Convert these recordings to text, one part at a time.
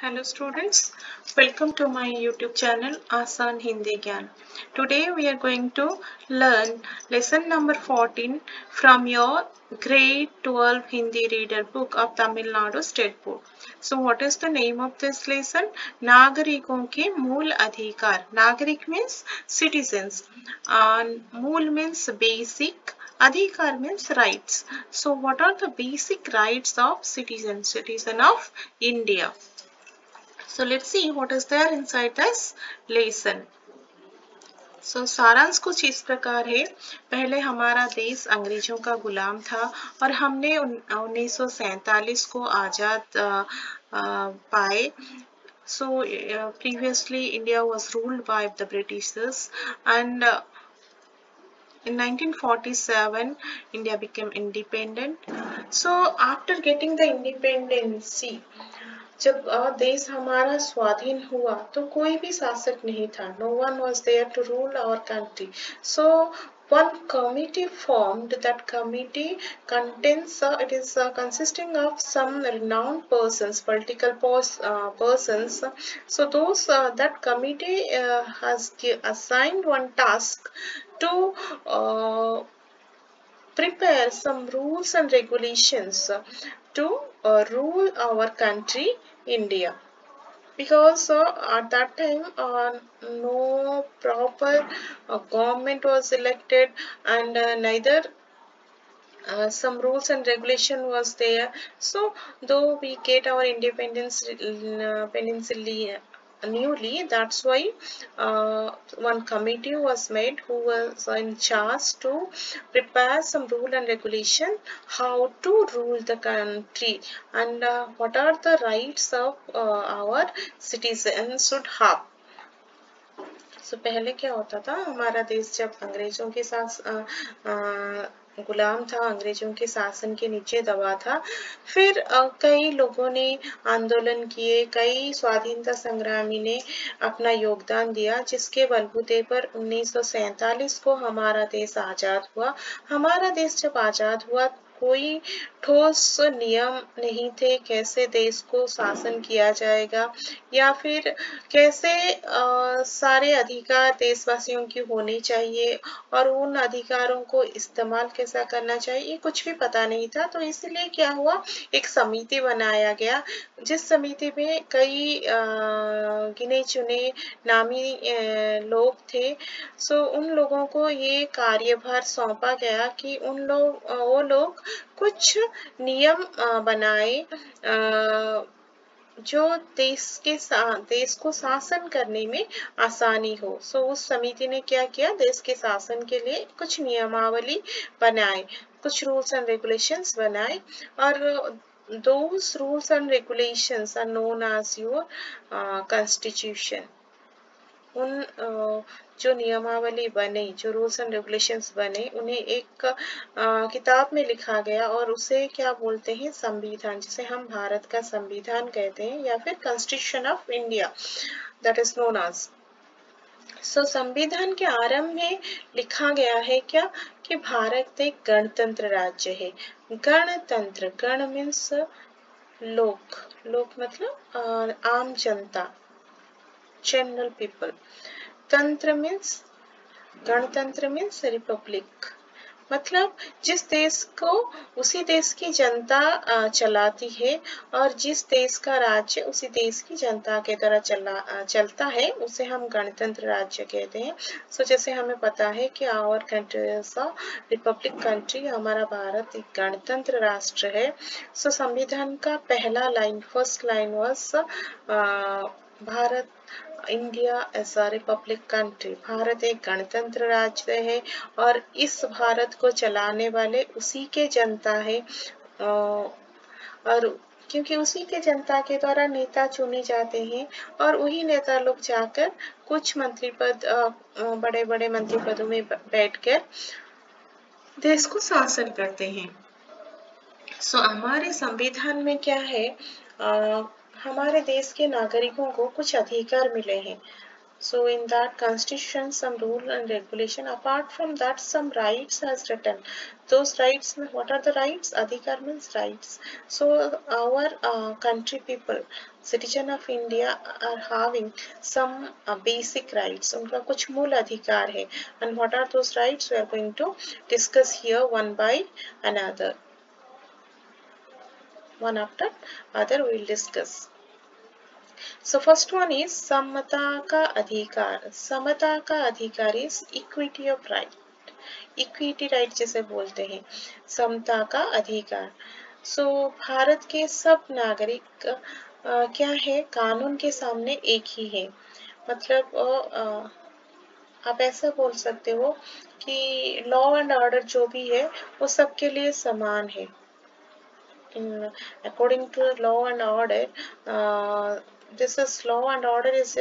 Hello students, welcome to my YouTube channel Asan Hindi Gyan. Today we are going to learn lesson number 14 from your grade 12 Hindi reader book of Tamil Nadu State Board. So what is the name of this lesson? नागरिकों के मूल अधिकार. नागरिक means citizens and मूल means basic. Adhikar means rights. So what are the basic rights of citizen of India? So let's see what is there inside this lesson. So सारांश कुछ इस प्रकार है। पहले हमारा देश अंग्रेजों का गुलाम था और हमने 1947 को आज़ाद पाए। So previously India was ruled by the Britishers and in 1947 India became independent. So after getting the independence, जब देश हमारा स्वाधीन हुआ तो कोई भी शासक नहीं था. No one was there to rule our country. So one committee formed. That committee contains it is consisting of some renowned persons, political persons. So those that committee has assigned one task to prepare some rules and regulations to rule our country India, because at that time no proper government was elected and neither some rules and regulation was there. So though we get our independence newly, that's why one committee was made who was in charge to prepare some rule and regulation how to rule the country and what are the rights of our citizens should have. So पहले क्या होता था, हमारा देश जब अंग्रेजों के साथ गुलाम था, अंग्रेजों के शासन के नीचे दबा था, फिर कई लोगों ने आंदोलन किए, कई स्वाधीनता संग्रामी ने अपना योगदान दिया, जिसके बलबूते पर 1947 को हमारा देश आज़ाद हुआ. हमारा देश जब आज़ाद हुआ कोई ठोस नियम नहीं थे कैसे देश को शासन किया जाएगा या फिर कैसे सारे अधिकार देशवासियों की होनी चाहिए और उन अधिकारों को इस्तेमाल कैसा करना चाहिए, ये कुछ भी पता नहीं था. तो इसलिए क्या हुआ, एक समिति बनाया गया जिस समिति में कई गिने चुने नामी लोग थे. सो उन लोगों को ये कार्यभार सौंपा गया कि वो लोग कुछ नियम बनाए जो देश को शासन करने में आसानी हो. सो उस समिति ने क्या किया, देश के शासन के लिए कुछ नियमावली बनाए, कुछ रूल्स एंड रेगुलेशंस बनाए और those rules and regulations are known as your constitution. उन जो नियमावली बने, जो रूल्स एंड रेगुलेशंस बने, उन्हें एक किताब में लिखा गया और उसे क्या बोलते हैं, संविधान, जिसे हम भारत का संविधान कहते हैं या फिर constitution of India, that is known as. So संविधान के आरंभ में लिखा गया है क्या कि भारत एक गणतंत्र राज्य है. गणतंत्र, गण मीन्स लोक, लोक मतलब आम जनता, जनरल पीपल. तंत्र मीन्स, गणतंत्र मीन्स रिपब्लिक, मतलब जिस देश को उसी देश की जनता चलाती है और जिस देश का राज्य उसी देश की जनता के द्वारा चलता है उसे हम गणतंत्र राज्य कहते हैं. सो जैसे हमें पता है कि our country is a republic country, हमारा भारत एक गणतंत्र राष्ट्र है. सो संविधान का पहला line, first line was Bharat, India as a republic country, Bharat एक गणतंत्र राज्य है और इस भारत को चलाने वाले उसी के जनता है और क्योंकि उसी के जनता के द्वारा नेता चुने जाते हैं और वही नेता लोग जाकर कुछ मंत्री पद, बड़े बड़े मंत्री पदों में बैठकर देश को शासन करते हैं. सो हमारे संविधान में क्या है, हमारे देश के नागरिकों को कुछ अधिकार मिले हैं. So in that constitution, some rule and regulation. Apart from that, some rights has written. Those rights, what are the rights? Adhikar means rights. So our country people, citizen of India, are having some basic rights. उनका कुछ मूल अधिकार है. And what are those rights? We are going to discuss here one by another. One after other we will discuss. So first one is समता का अधिकार. समता का अधिकार is equity of right. Equity right जिसे बोलते हैं, समता का अधिकार. So भारत के सब नागरिक क्या है, कानून के सामने एक ही है. मतलब आप ऐसा बोल सकते हो कि लॉ एंड ऑर्डर जो भी है वो सबके लिए समान है. According to law and order, this is law and order is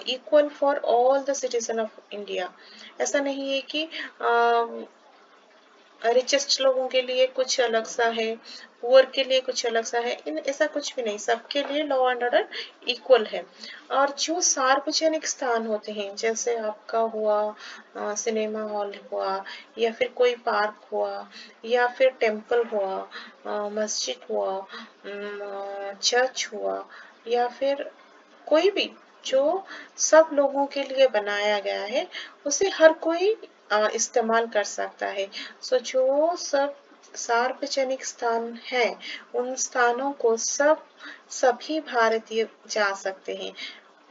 equal for all the citizen of India. ऐसा नहीं है कि रिचेस्ट लोगों के लिए कुछ अलग सा है, पुअर के लिए कुछ अलग सा है. इन ऐसा कुछ भी नहीं, सबके लिए लॉ एंड ऑर्डर इक्वल है. और जो सार्वजनिक स्थान होते हैं, जैसे आपका हुआ सिनेमा हॉल हुआ, या फिर कोई पार्क हुआ, या फिर टेम्पल हुआ, मस्जिद हुआ, चर्च हुआ, या फिर कोई भी जो सब लोगों के लिए बनाया गया है, उसे हर कोई इस्तेमाल कर सकता है. सो जो सब सार्वजनिक स्थान है, उन स्थानों को सभी भारतीय जा सकते हैं.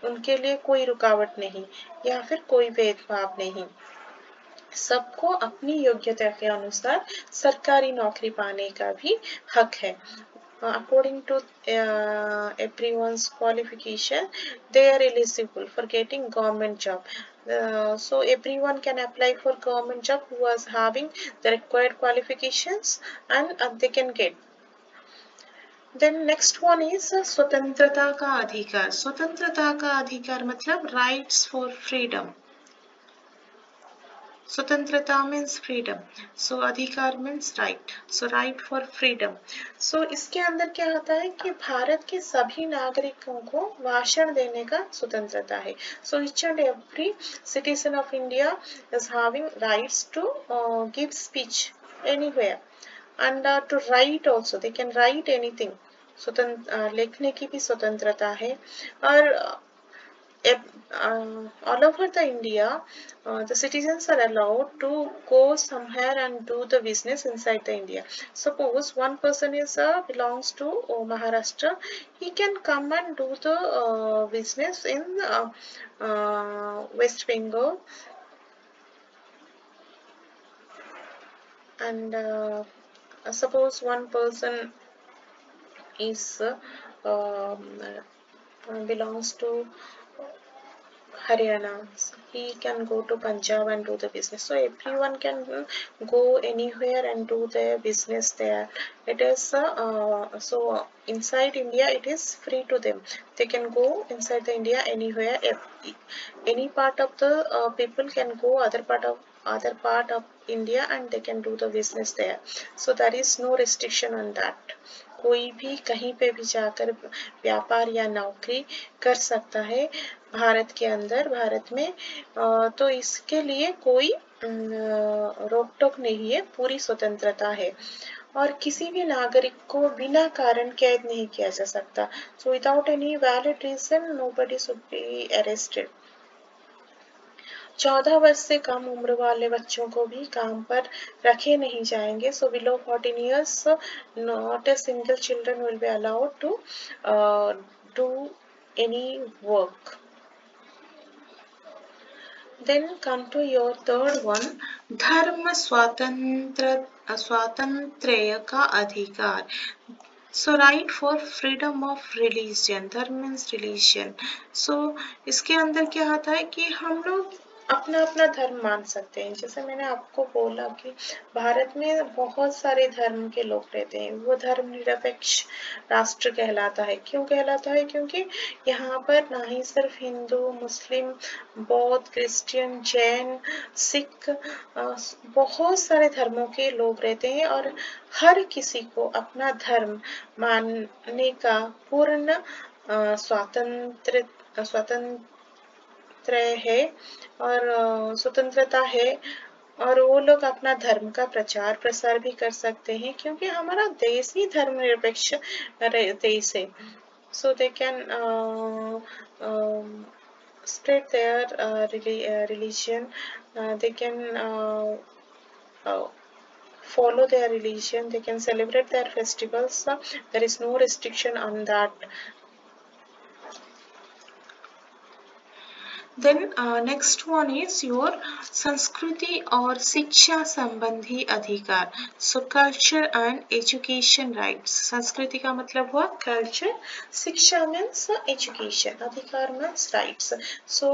उनके लिए कोई रुकावट नहीं या फिर कोई भेदभाव नहीं. सबको अपनी योग्यता के अनुसार सरकारी नौकरी पाने का भी हक है. According to everyone's qualification, they are eligible for getting government job. So everyone can apply for government job who is having the required qualifications, and they can get. Then next one is स्वतंत्रता का अधिकार. स्वतंत्रता का अधिकार मतलब rights for freedom. स्वतंत्रता means freedom. So अधिकार means right. So right for freedom. So इसके अंदर क्या होता है कि भारत के सभी नागरिकों को भाषण देने का स्वतंत्रता है. So each and every citizen of India is having rights to give speech anywhere, and to write also. They can write anything. लिखने की भी स्वतंत्रता है. और all over the India, the citizens are allowed to go somewhere and do the business inside the India. Suppose one person is belongs to Maharashtra, he can come and do the business in West Bengal, and suppose one person is belongs to Haryana, he can go to Punjab and do the business. So everyone can go anywhere and do their business there. It is so inside India it is free to them. They can go inside the India anywhere. Any part of the people can go other part of India and they can do the business there. So there is no restriction on that. कोई भी कहीं पे भी जाकर व्यापार या नौकरी कर सकता है भारत के अंदर, भारत में. तो इसके लिए कोई रोक टोक नहीं है, पूरी स्वतंत्रता है. और किसी भी नागरिक को बिना कारण कैद नहीं किया जा सकता. So without any valid reason nobody should be arrested. 14 वर्ष से कम उम्र वाले बच्चों को भी काम पर रखे नहीं जाएंगे. So below 14 years, not a single children will be allowed to do any work. Then come to your third one, धर्म स्वातंत्र्य का अधिकार. So right for freedom of religion. धर्म means religion. So इसके अंदर क्या आता है कि हम लोग अपना अपना धर्म मान सकते हैं. जैसे मैंने आपको बोला कि भारत में बहुत सारे धर्म के लोग रहते हैं. वो धर्मनिरपेक्ष राष्ट्र कहलाता है. क्यों कहलाता है? क्योंकि यहाँ पर ना ही सिर्फ हिंदू, मुस्लिम, बौद्ध, क्रिश्चियन, जैन, सिख, बहुत सारे धर्मों के लोग रहते हैं और हर किसी को अपना धर्म मानने का पूर्ण स्वातंत्र स्वातंत्र्य है और स्वतंत्रता है और वो लोग अपना धर्म का प्रचार प्रसार भी कर सकते हैं क्योंकि हमारा देश ही धर्मनिरपेक्ष देश है. So they can spread their religion. They can follow their religion. They can celebrate their festivals. There is no restriction on that. Then next one is your संस्कृति और शिक्षा संबंधी अधिकार. So culture and education rights. संस्कृति का मतलब हुआ culture, शिक्षा means education, अधिकार means rights. So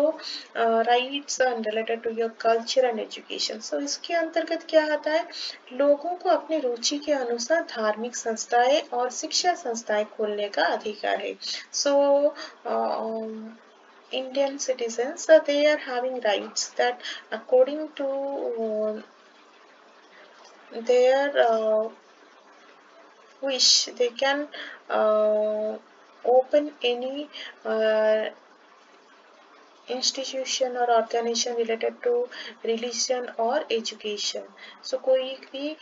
rights are related to your culture and education. So इसके अंतर्गत क्या आता है? लोगों को अपनी रुचि के अनुसार धार्मिक संस्थाएं और शिक्षा संस्थाएं खोलने का अधिकार है. So Indian citizens, they are having rights that according to their wish, they can open any institution or organization related to religion or education. So कोई भी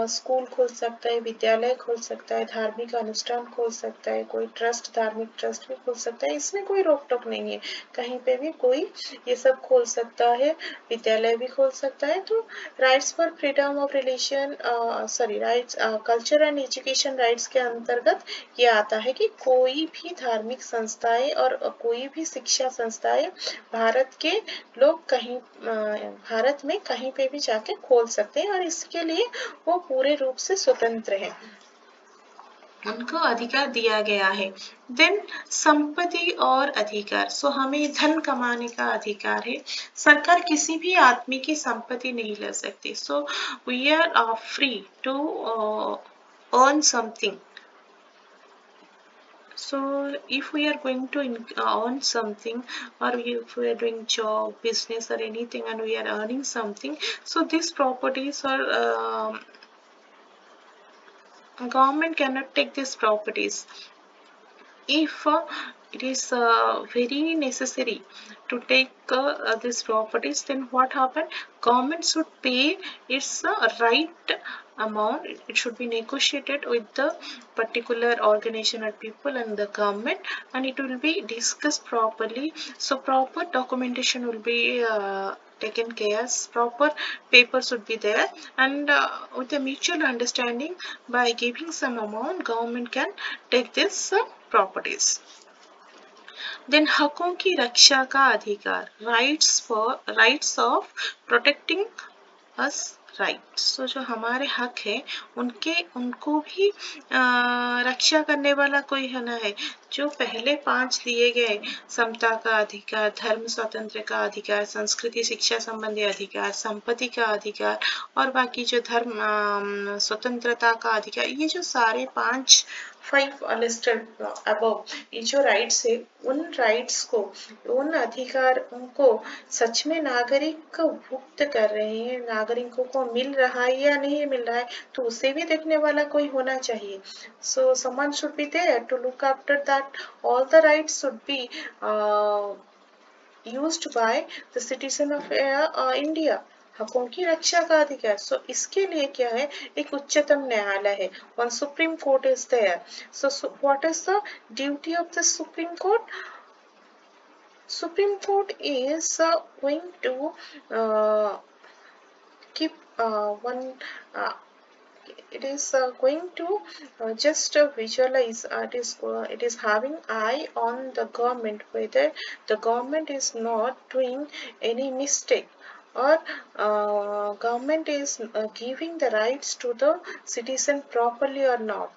स्कूल खोल सकता है, विद्यालय खोल सकता है, धार्मिक अनुष्ठान खोल सकता है, कोई ट्रस्ट, धार्मिक ट्रस्ट भी खोल सकता है. इसमें कोई रोक टोक नहीं है. कहीं पे भी कोई ये सब खोल सकता है, विद्यालय भी खोल सकता है. तो rights for freedom of religion, rights culture and education rights के अंतर्गत ये आता है कि कोई भी धार्मिक संस्थाएं और कोई भी शिक्षा संस्थाएं भारत के लोग कहीं भारत में कहीं पे भी जाके खोल सकते हैं और इसके लिए वो पूरे रूप से स्वतंत्र है, उनको अधिकार दिया गया है. देन संपत्ति और अधिकार. सो हमें धन कमाने का अधिकार है. सरकार किसी भी आदमी की संपत्ति नहीं ले सकती. So we are free to earn something. So if we are going to earn something, or if we are doing job, business or anything and we are earning something, so these properties are government cannot take these properties. If it is very necessary to take these properties, then what happen? Government should pay its right amount. It should be negotiated with the particular organization or people and the government, and it will be discussed properly. So proper documentation will be taken care. Proper papers should be there, and with a mutual understanding, by giving some amount, government can take this properties. Then हकों की रक्षा का अधिकार. Rights of protecting us right. So जो हमारे हक है उनको भी रक्षा करने वाला कोई है ना है. जो पहले 5 दिए गए, समता का अधिकार, धर्म स्वतंत्र का अधिकार, संस्कृति शिक्षा संबंधी अधिकार, संपत्ति का अधिकार और बाकी जो धर्म स्वतंत्रता का अधिकार, ये जो सारे 5 लिस्टेड अबव ये जो राइट्स है, उन राइट्स को, उन अधिकारों को सच में नागरिक भुक्त कर रहे हैं, नागरिकों को मिल रहा है या नहीं मिल रहा है, तो उसे भी देखने वाला कोई होना चाहिए. So someone should be there to look after that all the rights should be used by the citizen of India. हकों की रक्षा का अधिकार. सो इसके लिए क्या है? एक उच्चतम न्यायालय है. One Supreme Court is there. So what is the duty of the Supreme Court? Supreme Court is going to keep one. It is going to just visualize. It is having eye on the government, whether the government is not doing any mistake, or government is giving the rights to the citizen properly or not.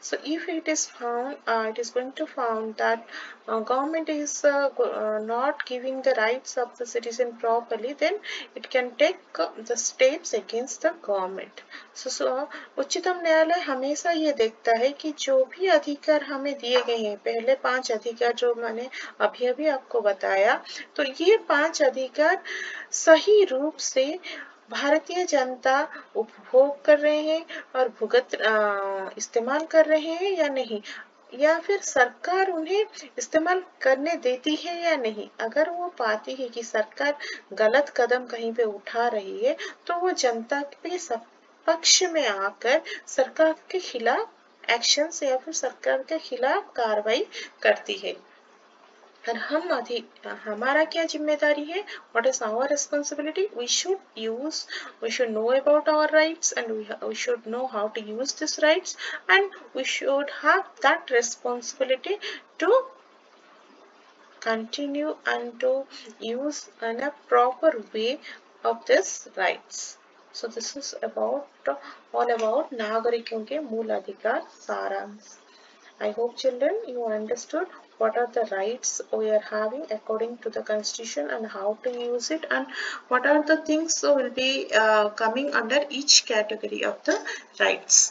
So if it is found, it is going to found that government is not giving the rights of the citizen properly, then it can take the steps against the government. So उच्चतम न्यायालय हमेशा ये देखता है कि जो भी अधिकार हमें दिए गए हैं, पहले 5 अधिकार जो मैंने अभी आपको बताया, तो ये 5 अधिकार सही रूप से भारतीय जनता उपभोग कर रहे हैं और इस्तेमाल कर रहे हैं या नहीं. या फिर सरकार उन्हें इस्तेमाल करने देती है या नहीं। अगर वो पाती है कि सरकार गलत कदम कहीं पे उठा रही है तो वो जनता के पक्ष में आकर सरकार के खिलाफ एक्शंस या फिर सरकार के खिलाफ कार्रवाई करती है। और हमारा क्या जिम्मेदारी है? What is our responsibility? We should know about our rights, and we should know how to use these rights, and we should have that responsibility to continue and to use in a proper way of these rights. So this is about all about नागरिकों के मूल अधिकार सारांश. I hope children you understood what are the rights we are having according to the constitution and how to use it, and what are the things will be coming under each category of the rights.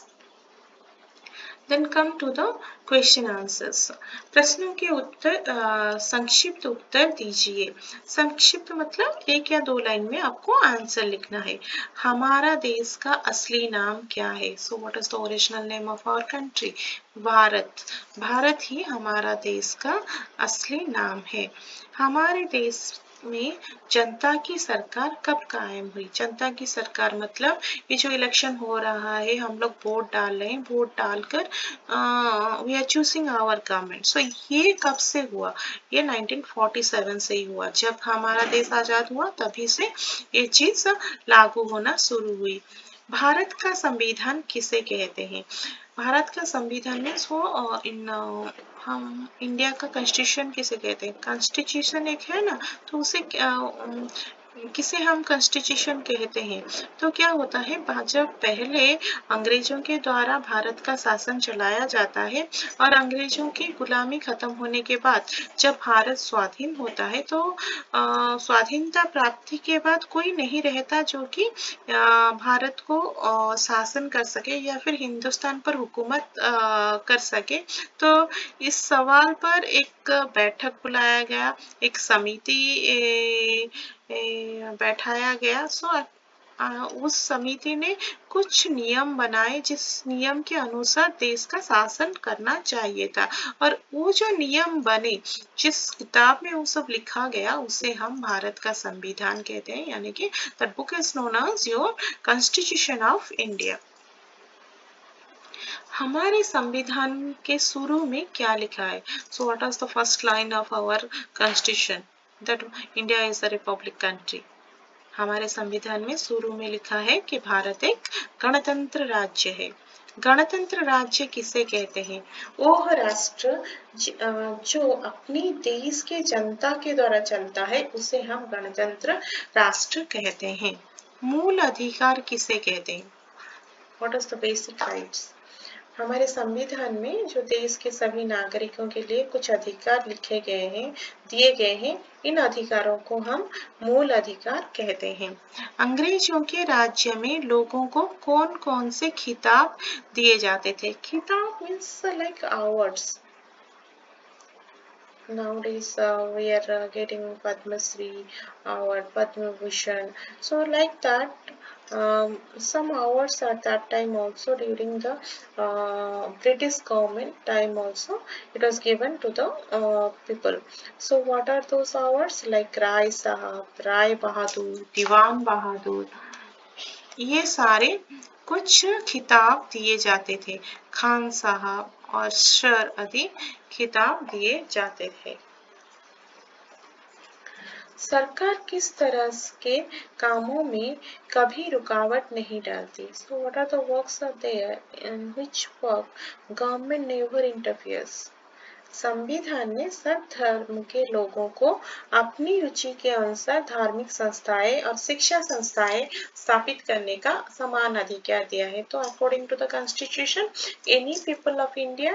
Then come to the question answers. प्रश्नों के उत्तर संक्षिप्त उत्तर दीजिए. संक्षिप्त मतलब 1 या 2 line में आपको answer लिखना है. हमारा देश का असली नाम क्या है? So what is the original name of our country? Bharat. Bharat ही हमारा देश का असली नाम है. हमारे देश में जनता की सरकार कब कायम हुई? जनता की सरकार मतलब ये जो इलेक्शन हो रहा है, हम लोग वोट डाल रहे हैं, वोट डालकर we are choosing our government. So ये कब से हुआ? ये 1947 से ही हुआ. जब हमारा देश आजाद हुआ तभी से ये चीज लागू होना शुरू हुई. भारत का संविधान किसे कहते हैं? भारत का संविधान में हम इंडिया का कॉन्स्टिट्यूशन किसे कहते हैं? कॉन्स्टिट्यूशन एक है ना, तो उसे किसे हम कॉन्स्टिट्यूशन कहते हैं? तो क्या होता है, जब पहले अंग्रेजों के द्वारा भारत का शासन चलाया जाता है और अंग्रेजों की गुलामी खत्म होने के बाद जब भारत स्वाधीन होता है तो स्वाधीनता प्राप्ति के बाद कोई नहीं रहता जो कि भारत को शासन कर सके या फिर हिंदुस्तान पर हुकूमत कर सके. तो इस सवाल पर एक बैठक बुलाया गया, एक समिति बैठाया गया. उस समिति ने कुछ नियम बनाए जिस नियम के अनुसार देश का शासन करना चाहिए था, और वो जो नियम बने, जिस किताब में वो सब लिखा गया, उसे हम भारत का संविधान कहते हैं, यानी कि that book is known as your constitution of India. हमारे संविधान के शुरू में क्या लिखा है? So what is the first line of our constitution? That India is a republic country. हमारे संविधान में शुरू में लिखा है कि भारत एक गणतंत्र राज्य है. गणतंत्र राज्य किसे कहते हैं? वह राष्ट्र जो अपनी देश के जनता के द्वारा चलता है उसे हम गणतंत्र राष्ट्र कहते हैं. मूल अधिकार किसे कहते हैं? What is the basic rights? हमारे संविधान में जो देश के सभी नागरिकों के लिए कुछ अधिकार लिखे गए हैं, दिए गए हैं, इन अधिकारों को हम मूल अधिकार कहते हैं. अंग्रेजों के राज्य में लोगों को कौन कौन से खिताब दिए जाते थे? खिताब means like awards. Nowadays we are getting Padma Shri award, Padma Bhushan. So like that, some awards at that time also during the British government time also it was given to the people. So what are those awards? Like Rai Sahab, Rai Bahadur, Diwan Bahadur. ये सारे कुछ खिताब दिए जाते थे. खान साहब और sir आदि खिताब दिए जाते थे. सरकार किस तरह के कामों में कभी रुकावट नहीं डालती? So what are the works are there in which work government never interferes? संविधान ने सब धर्म के लोगों को अपनी रुचि के अनुसार धार्मिक संस्थाएं और शिक्षा संस्थाएं स्थापित करने का समान अधिकार दिया है. तो according to the constitution, any people of India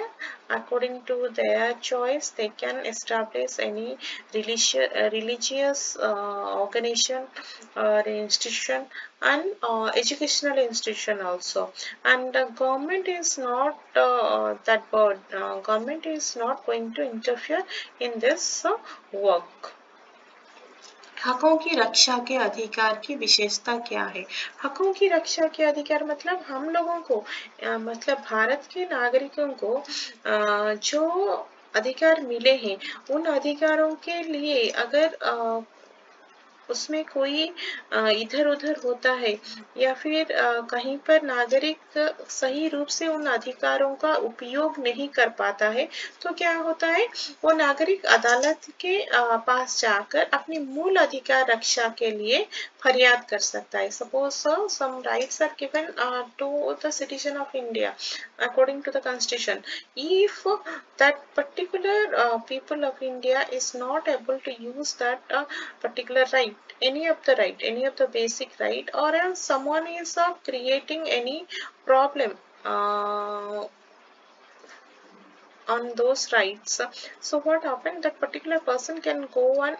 according to their choice they can establish any religious organization or institution and educational institution also, and government is not government is not going to interfere in this work. हकों की रक्षा के अधिकार की विशेषता क्या है? हकों की रक्षा के अधिकार मतलब हम लोगों को मतलब भारत के नागरिकों को जो अधिकार मिले हैं उन अधिकारों के लिए अगर उसमें कोई इधर उधर होता है या फिर कहीं पर नागरिक सही रूप से उन अधिकारों का उपयोग नहीं कर पाता है तो क्या होता है वो नागरिक अदालत के पास जाकर अपनी मूल अधिकार रक्षा के लिए फरियाद कर सकता है. Suppose some rights are given to the citizen of India according to the constitution. If that particular people of India is not able to use that particular right, any of the basic right, or else someone is creating any problem on those rights, so what happened, that particular person can go and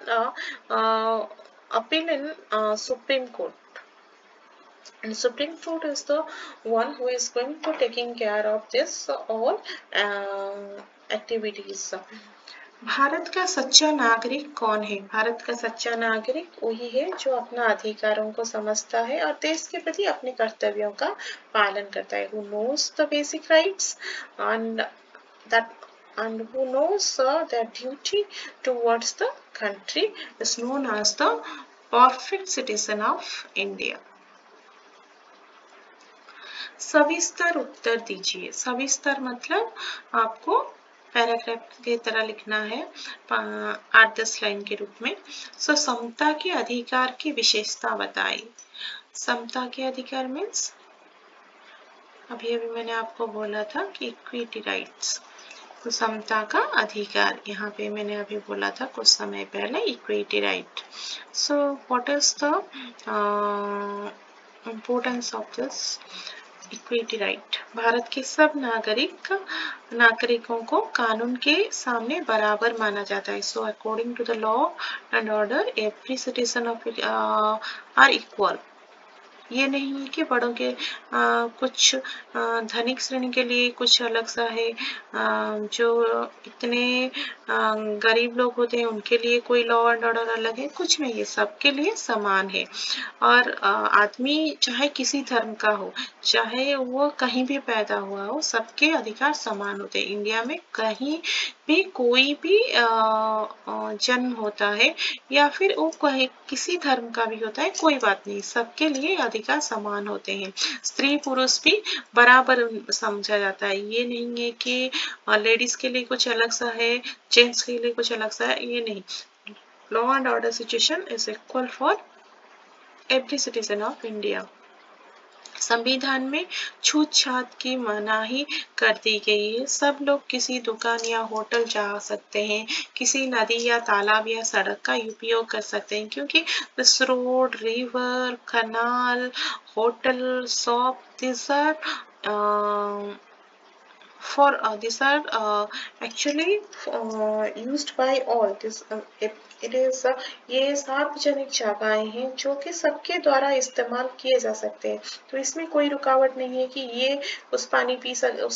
appeal in Supreme Court, and Supreme Court is the one who is going to taking care of this all activities. Bharat का सच्चा नागरिक कौन है? भारत का सच्चा नागरिक वही है जो अपना अधिकारों को समझता है और देश के प्रति अपने कर्तव्यों का पालन करता है. Who knows the basic rights and who knows their duty towards the country is known as the perfect citizen of India. सविस्तर उत्तर दीजिए. सविस्तर मतलब आपको पैराग्राफ की तरह लिखना है 8-10 लाइन के रूप में. सो समता के अधिकार की विशेषता बताइए. समता के अधिकार मीन्स अभी मैंने आपको बोला था कि इक्विटी राइट्स, तो समता का अधिकार यहाँ पे मैंने अभी बोला था कुछ समय पहले equity right. So what is the importance of this equity right? Bharat के सब नागरिकों को कानून के सामने बराबर माना जाता है. So according to the law and order every citizen of are equal. ये नहीं है कि बड़ों के कुछ धनिक श्रेणी के लिए कुछ अलग सा है, जो इतने गरीब लोग होते हैं उनके लिए कोई लॉ एंड ऑर्डर अलग है, कुछ नहीं है, सबके लिए समान है. और आदमी चाहे किसी धर्म का हो, चाहे वो कहीं भी पैदा हुआ हो, सबके अधिकार समान होते हैं. इंडिया में कहीं भी कोई भी जन्म होता है या फिर वो किसी धर्म का भी होता है, कोई बात नहीं, सबके लिए अधिकार समान होते हैं. स्त्री पुरुष भी बराबर समझा जाता है. ये नहीं है कि लेडीज के लिए कुछ अलग सा है, जेंट्स के लिए कुछ अलग सा है, ये नहीं. Law and order situation is equal for every citizen of India. संविधान में छूत-छात की मनाही कर दी गई है. सब लोग किसी दुकान या होटल जा सकते हैं, किसी नदी या तालाब या सड़क का उपयोग कर सकते हैं, क्योंकि this road, river, canal, hotel, shop, these are actually used by all. ये सार्वजनिक जगहें हैं जो कि सबके द्वारा इस्तेमाल किए जा सकते हैं. तो इसमें कोई रुकावट नहीं है कि ये उस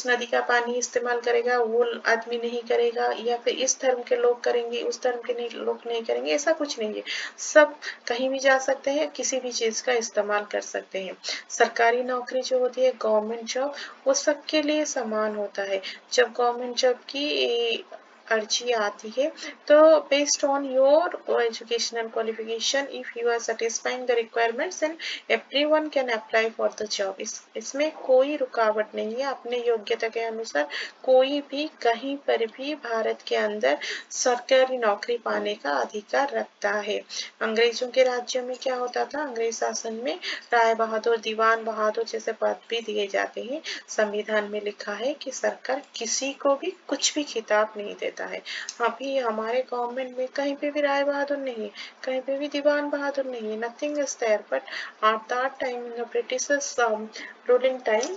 नदी का पानी इस्तेमाल करेगा, वो आदमी नहीं करेगा, या फिर इस धर्म के लोग करेंगे, उस धर्म के लोग नहीं करेंगे, ऐसा कुछ नहीं है. सब कहीं भी जा सकते हैं, किसी भी चीज का इस्तेमाल कर सकते हैं. सरकारी नौकरी जो होती है, गवर्नमेंट जॉब, वो सबके लिए समान होता है. जब गवर्नमेंट जॉब की अर्जी आती है तो based on your educational qualification, if you are satisfying the requirements, then everyone can apply for the job. इसमें कोई रुकावट नहीं है. अपने योग्यता के अनुसार कोई भी कहीं पर भी भारत के अंदर सरकारी नौकरी पाने का अधिकार रखता है. अंग्रेजों के राज्यों में क्या होता था, अंग्रेज शासन में राय बहादुर, दीवान बहादुर जैसे पद भी दिए जाते हैं. संविधान में लिखा है कि सरकार किसी को भी कुछ भी खिताब नहीं देता है. अभी हमारे गवर्नमेंट में कहीं पे भी राय बहादुर नहीं है, कहीं पे भी दीवान बहादुर नहीं है. Nothing is there. But at that time in the Britishers ruling time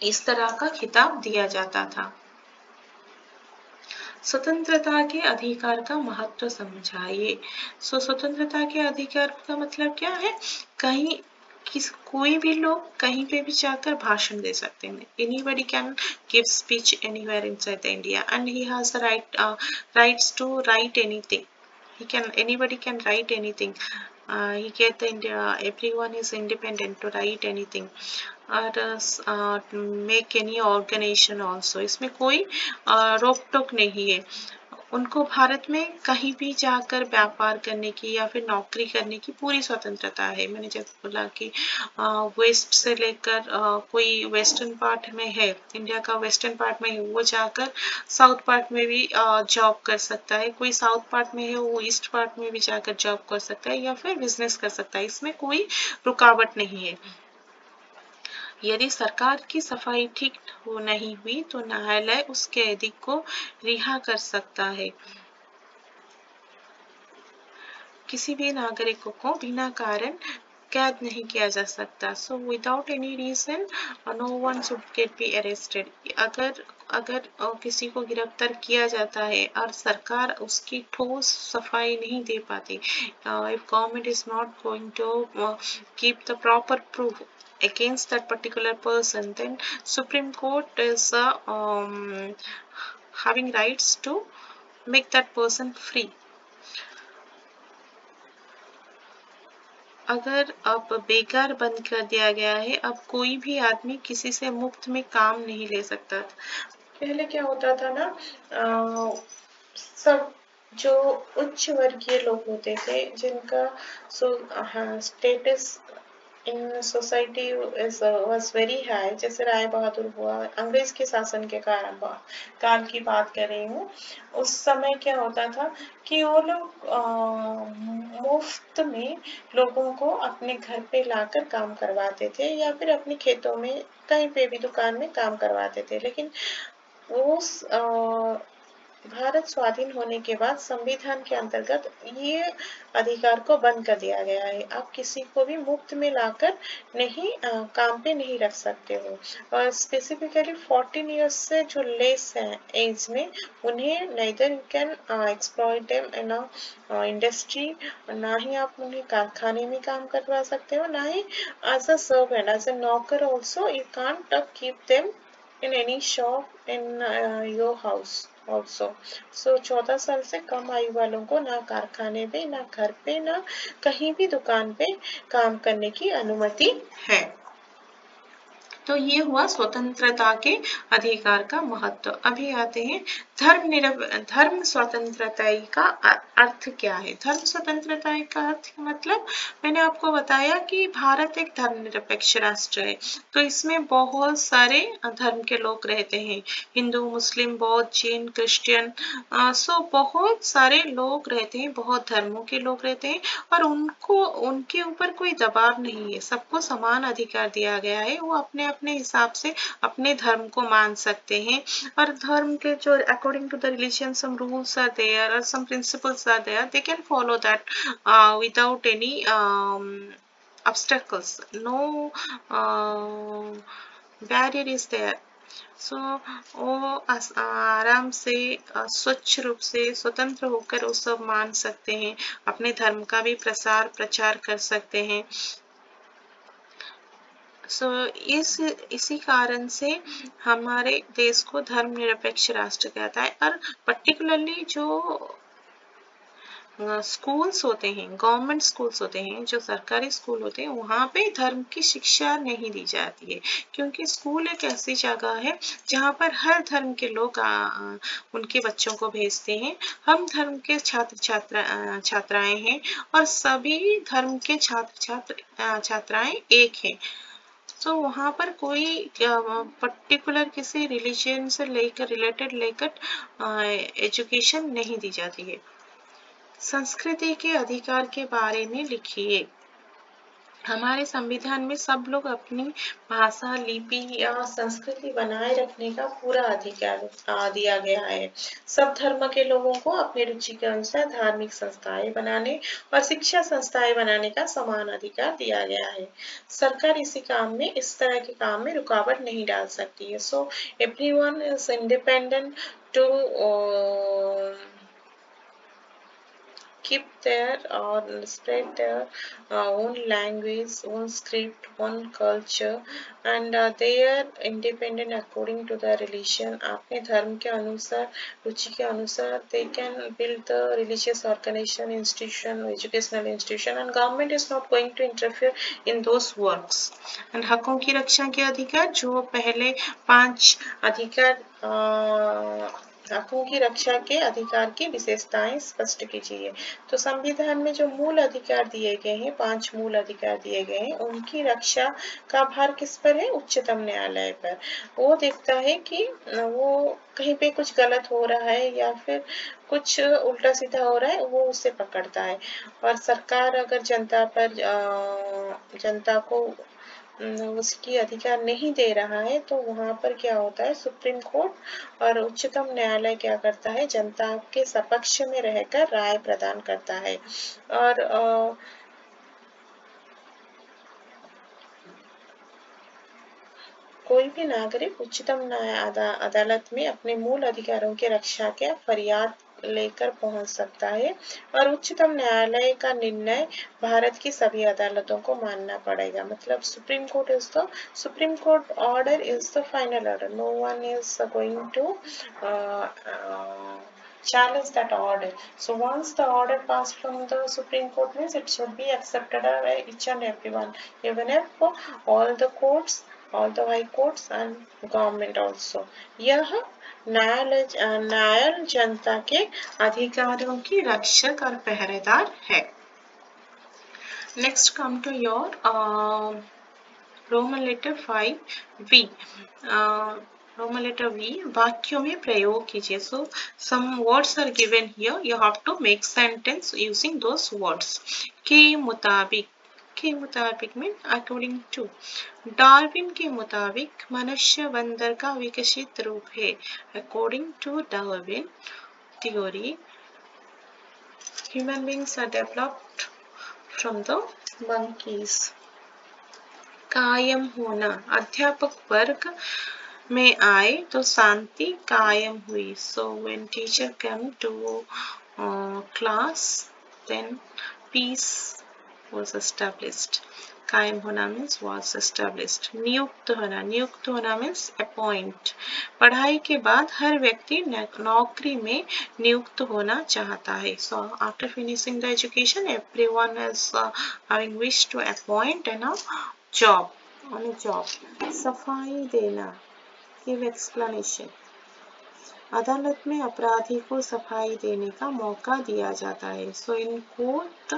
इस तरह का खिताब दिया जाता था. स्वतंत्रता के अधिकार का महत्व समझाइए. स्वतंत्रता के अधिकार का मतलब क्या है? कोई भी लोग कहीं पे भी जाकर भाषण दे सकते हैं. Anybody can give speech anywhere inside the India and he has the rights to write anything. Anybody can write anything. He get the everyone is independent to write anything or make any organization also. इसमें कोई रोक टोक नहीं है. उनको भारत में कहीं भी जाकर व्यापार करने की या फिर नौकरी करने की पूरी स्वतंत्रता है. मैंने जब बोला कि वेस्ट से लेकर कोई वेस्टर्न पार्ट में है, इंडिया का वेस्टर्न पार्ट में है, वो जाकर साउथ पार्ट में भी जॉब कर सकता है. कोई साउथ पार्ट में है, वो ईस्ट पार्ट में भी जाकर जॉब कर सकता है या फिर बिजनेस कर सकता है. इसमें कोई रुकावट नहीं है. यदि सरकार की सफाई ठीक नहीं हुई तो न्यायालय उस कैदी को रिहा कर सकता है. किसी भी नागरिक को बिना कारण कैद नहीं किया जा सकता. So without any reason no one should get be arrested. अगर किसी को गिरफ्तार किया जाता है और सरकार उसकी ठोस सफाई नहीं दे पाती, if government is not going to keep the proper proof against that particular person, then Supreme Court is having rights to make that person free. अगर अब बेकार बंद कर दिया गया है, अब कोई भी आदमी किसी से मुफ्त में काम नहीं ले सकता. पहले क्या होता था ना, सब जो उच्च वर्गीय लोग होते थे, जिनका status in society was very high, जैसे राय बहादुर हुआ, अंग्रेज के शासन के काल की बात कर रही हूँ. उस समय क्या होता था कि वो लोग मुफ्त में लोगों को अपने घर पे लाकर काम करवाते थे या फिर अपने खेतों में कहीं पे भी दुकान में काम करवाते थे. लेकिन उस भारत स्वाधीन होने के बाद संविधान के अंतर्गत ये अधिकार को बंद कर दिया गया है. आप किसी को भी मुफ्त में लाकर नहीं काम पे नहीं रख सकते हो. और स्पेसिफिकली 14 इयर्स से जो लेस है एज में, उन्हें neither you can exploit them in a industry, ना ही आप उन्हें कारखाने में काम करवा सकते हो, ना ही as a servant, as a नौकर also you can't keep them in any shop in your house also. So 14 साल से कम आयु वालों को ना कारखाने पे, ना घर पे, ना कहीं भी दुकान पे काम करने की अनुमति है. तो ये हुआ स्वतंत्रता के अधिकार का महत्व. अभी आते हैं धर्म स्वतंत्रता का अर्थ क्या है. धर्म स्वतंत्रता का अर्थ मतलब मैंने आपको बताया कि भारत एक धर्मनिरपेक्ष राष्ट्र है, तो इसमें बहुत सारे धर्म के लोग रहते हैं. हिंदू, मुस्लिम, बौद्ध, जैन, क्रिश्चियन, सो बहुत सारे लोग रहते हैं, बहुत धर्मों के लोग रहते हैं और उनके ऊपर कोई दबाव नहीं है. सबको समान अधिकार दिया गया है. वो अपने अपने हिसाब से अपने धर्म को मान सकते हैं और धर्म के जो according to the religion some rules are there और some principles are there, they can follow that without any obstacles. No barrier is there. So वो आराम से स्वच्छ रूप से स्वतंत्र होकर वो सब मान सकते हैं, अपने धर्म का भी प्रसार प्रचार कर सकते हैं. सो इसी कारण से हमारे देश को धर्मनिरपेक्ष राष्ट्र कहता है. और पर्टिकुलरली जो स्कूल्स होते हैं, गवर्नमेंट स्कूल्स होते हैं, जो सरकारी स्कूल होते हैं, वहाँ पे धर्म की शिक्षा नहीं दी जाती है, क्योंकि स्कूल एक ऐसी जगह है जहाँ पर हर धर्म के लोग उनके बच्चों को भेजते हैं. हम धर्म के छात्राएं हैं और सभी धर्म के छात्राएं एक हैं. तो वहाँ पर कोई पर्टिकुलर किसी रिलीजन से रिलेटेड एजुकेशन नहीं दी जाती है. संस्कृति के अधिकार के बारे में लिखिए. हमारे संविधान में सब लोग अपनी भाषा, लिपि या संस्कृति बनाए रखने का पूरा अधिकार दिया गया है. सब धर्म के लोगों को अपनी रुचि के अनुसार धार्मिक संस्थाएं बनाने और शिक्षा संस्थाएं बनाने का समान अधिकार दिया गया है. सरकार इस तरह के काम में रुकावट नहीं डाल सकती है. So everyone is independent to keep their or spread their own language, own script, own culture, and they are independent according to the religion. अपने धर्म के अनुसार, रुचि के अनुसार, they can build the religious organization, institution, educational institution, and government is not going to interfere in those works. And हकों की रक्षा के अधिकार, जो पहले 5 अधिकार हकों की रक्षा के अधिकार की विशेषताएं स्पष्ट कीजिए। तो संविधान में जो मूल अधिकार दिए गए हैं, 5 मूल अधिकार दिए गए हैं, उनकी रक्षा का भार किस पर है? उच्चतम न्यायालय पर। वो देखता है कि वो कहीं पे कुछ गलत हो रहा है या फिर कुछ उल्टा सीधा हो रहा है, वो उसे पकड़ता है। और सरकार अगर जनता को उसकी अधिकार नहीं दे रहा है, तो वहाँ पर क्या होता है? सुप्रीम कोर्ट और उच्चतम न्यायालय क्या करता है? जनता के सपक्ष में रहकर राय प्रदान करता है। और कोई भी नागरिक उच्चतम न्याय अदालत में अपने मूल अधिकारों की रक्षा के फरियाद लेकर पहुंच सकता है और उच्चतम न्यायालय का निर्णय भारत की सभी अदालतों को मानना पड़ेगा। मतलब Supreme Court order is the final order, no one is going to challenge that order. So once the order passed from the Supreme Court means it should be accepted by each and everyone, even if all the courts, all the high courts and government also. यह न्यायालय जनता के अधिकारों की रक्षक और पहरेदार है। Next come to your Roman letter 5V. Roman letter V, वाक्यों में प्रयोग कीजिए. So some words are given here. You have to make sentence using those words. के मुताबिक mean according to. डार्विन के मुताबिक मनुष्य बंदर का विकसित रूप है. According to Darwin theory, human beings are developed from the monkeys. कायम होना, अध्यापक वर्ग में आए तो शांति कायम हुई. So when teacher came to class, then peace was established. कायम होना means was established. नियुक्त होना means appoint. पढ़ाई के बाद हर व्यक्ति नौकरी में नियुक्त होना चाहता है. So after finishing the education, everyone is having wish to appoint on a job. सफाई देना, give explanation. अदालत में अपराधी को सफाई देने का मौका दिया जाता है. So in court,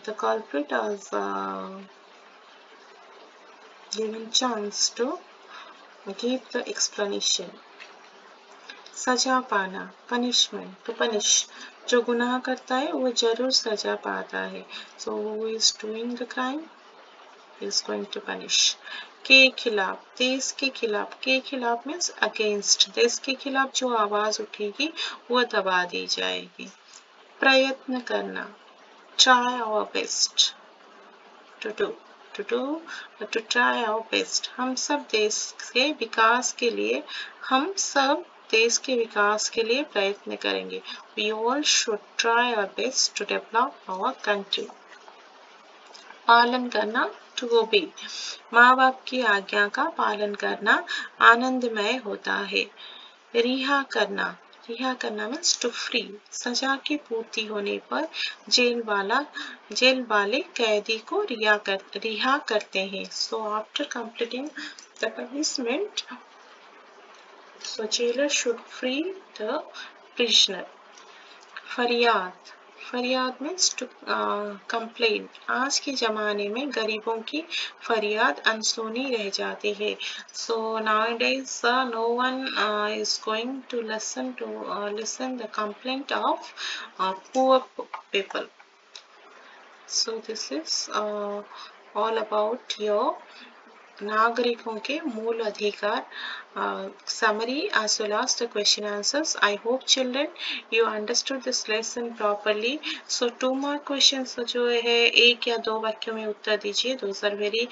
the culprit is given chance to give the explanation. सजा पाना, punishment, to punish. जो गुनाह करता है वो जरूर सजा पाता है. So who is doing the crime is going to punish. के खिलाफ, देश के खिलाफ. के खिलाफ means against. देश के खिलाफ जो आवाज उठेगी वो दबा दी जाएगी. प्रयत्न करना, try our best. To try our best. हम सब देश के विकास के लिए प्रयत्न करेंगे. We all should try our best to develop our country. पालन करना, to obey. माँ बाप की आज्ञा का पालन करना आनंदमय होता है. रिहा करना means to free. सजा की पूर्ति होने पर जेल वाले कैदी को रिहा करते हैं. So after completing the punishment, so jailer should free the prisoner. फरियाद means to complain. आज के ज़माने में गरीबों की फरियाद अनसुनी रह जाती है. So nowadays no one is going to listen the complaint of poor people. So this is all about your नागरिकों के मूल अधिकार. Summary as well as the question answers. I hope children you understood this lesson properly. So 2 more questions जो है 1 या 2 वाक्यों में उत्तर दीजिए. Those are very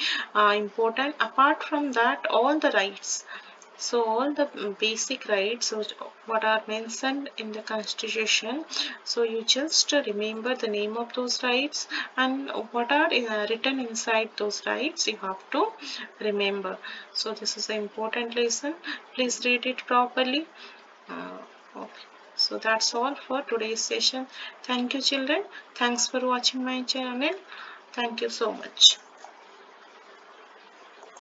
important. Apart from that, all the rights So all the basic rights what are mentioned in the constitution, so you just remember the name of those rights and what are written inside those rights you have to remember. So this is an important lesson, please read it properly. Okay, so that's all for today's session. Thank you children, thanks for watching my channel. Thank you so much.